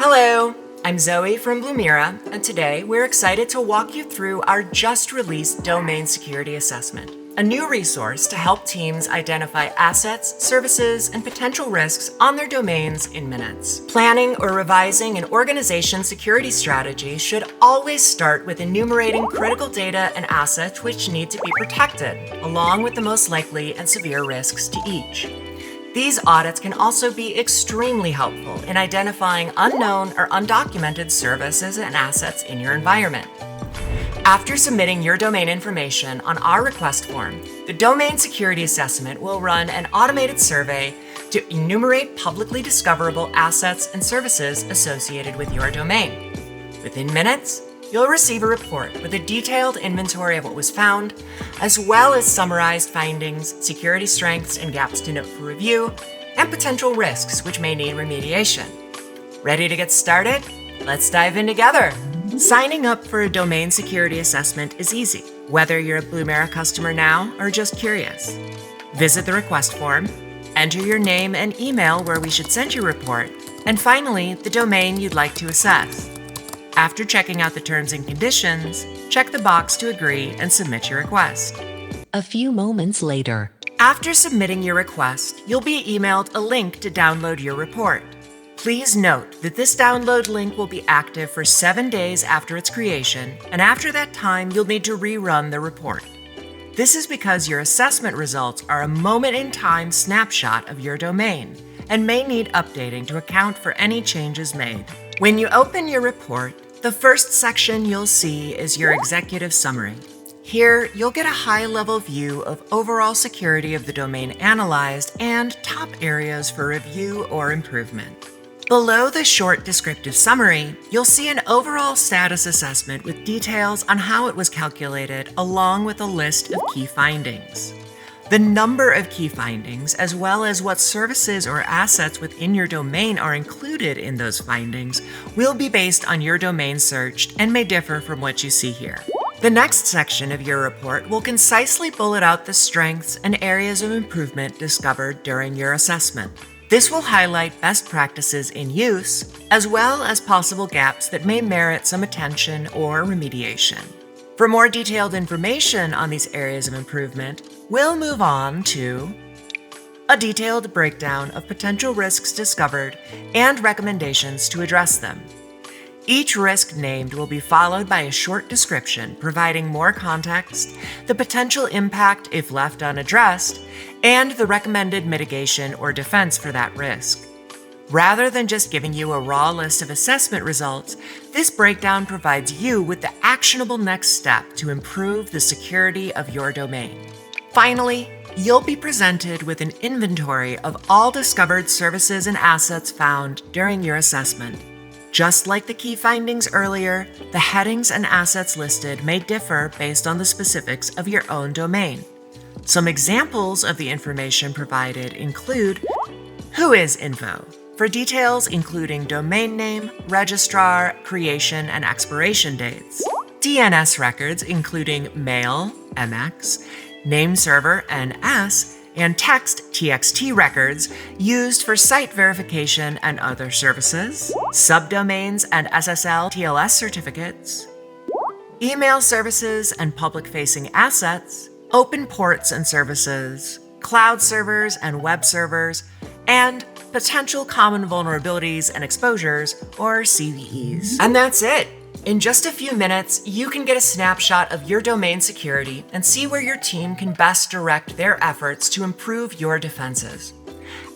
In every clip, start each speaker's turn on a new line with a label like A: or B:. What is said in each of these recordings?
A: Hello, I'm Zoe from Blumira, and today we're excited to walk you through our just-released Domain Security Assessment, a new resource to help teams identify assets, services, and potential risks on their domains in minutes. Planning or revising an organization's security strategy should always start with enumerating critical data and assets which need to be protected, along with the most likely and severe risks to each. These audits can also be extremely helpful in identifying unknown or undocumented services and assets in your environment. After submitting your domain information on our request form, the Domain Security Assessment will run an automated survey to enumerate publicly discoverable assets and services associated with your domain. Within minutes, you'll receive a report with a detailed inventory of what was found, as well as summarized findings, security strengths and gaps to note for review, and potential risks which may need remediation. Ready to get started? Let's dive in together. Signing up for a domain security assessment is easy, whether you're a Blumira customer now or just curious. Visit the request form, enter your name and email where we should send your report, and finally, the domain you'd like to assess. After checking out the terms and conditions, check the box to agree and submit your request.
B: A few moments later.
A: After submitting your request, you'll be emailed a link to download your report. Please note that this download link will be active for 7 days after its creation, and after that time, you'll need to rerun the report. This is because your assessment results are a moment-in-time snapshot of your domain and may need updating to account for any changes made. When you open your report, the first section you'll see is your executive summary. Here, you'll get a high-level view of overall security of the domain analyzed and top areas for review or improvement. Below the short descriptive summary, you'll see an overall status assessment with details on how it was calculated, along with a list of key findings. The number of key findings, as well as what services or assets within your domain are included in those findings, will be based on your domain searched and may differ from what you see here. The next section of your report will concisely bullet out the strengths and areas of improvement discovered during your assessment. This will highlight best practices in use, as well as possible gaps that may merit some attention or remediation. For more detailed information on these areas of improvement, we'll move on to a detailed breakdown of potential risks discovered and recommendations to address them. Each risk named will be followed by a short description providing more context, the potential impact if left unaddressed, and the recommended mitigation or defense for that risk. Rather than just giving you a raw list of assessment results, this breakdown provides you with the actionable next step to improve the security of your domain. Finally, you'll be presented with an inventory of all discovered services and assets found during your assessment. Just like the key findings earlier, the headings and assets listed may differ based on the specifics of your own domain. Some examples of the information provided include Whois.info, for details including domain name, registrar, creation, and expiration dates. DNS records including mail, MX, name server, NS, and text, TXT records used for site verification and other services. Subdomains and SSL TLS certificates. Email services and public-facing assets. Open ports and services. Cloud servers and web servers. And potential common vulnerabilities and exposures, or CVEs. And that's it. In just a few minutes, you can get a snapshot of your domain security and see where your team can best direct their efforts to improve your defenses.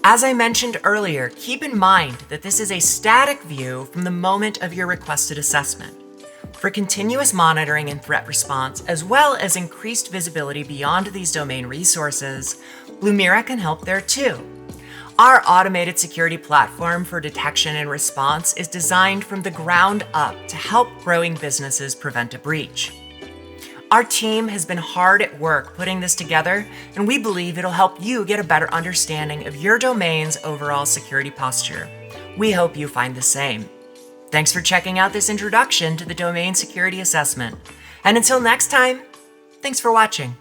A: As I mentioned earlier, keep in mind that this is a static view from the moment of your requested assessment. For continuous monitoring and threat response, as well as increased visibility beyond these domain resources, Blumira can help there too. Our automated security platform for detection and response is designed from the ground up to help growing businesses prevent a breach. Our team has been hard at work putting this together, and we believe it'll help you get a better understanding of your domain's overall security posture. We hope you find the same. Thanks for checking out this introduction to the Domain Security Assessment. And until next time, thanks for watching.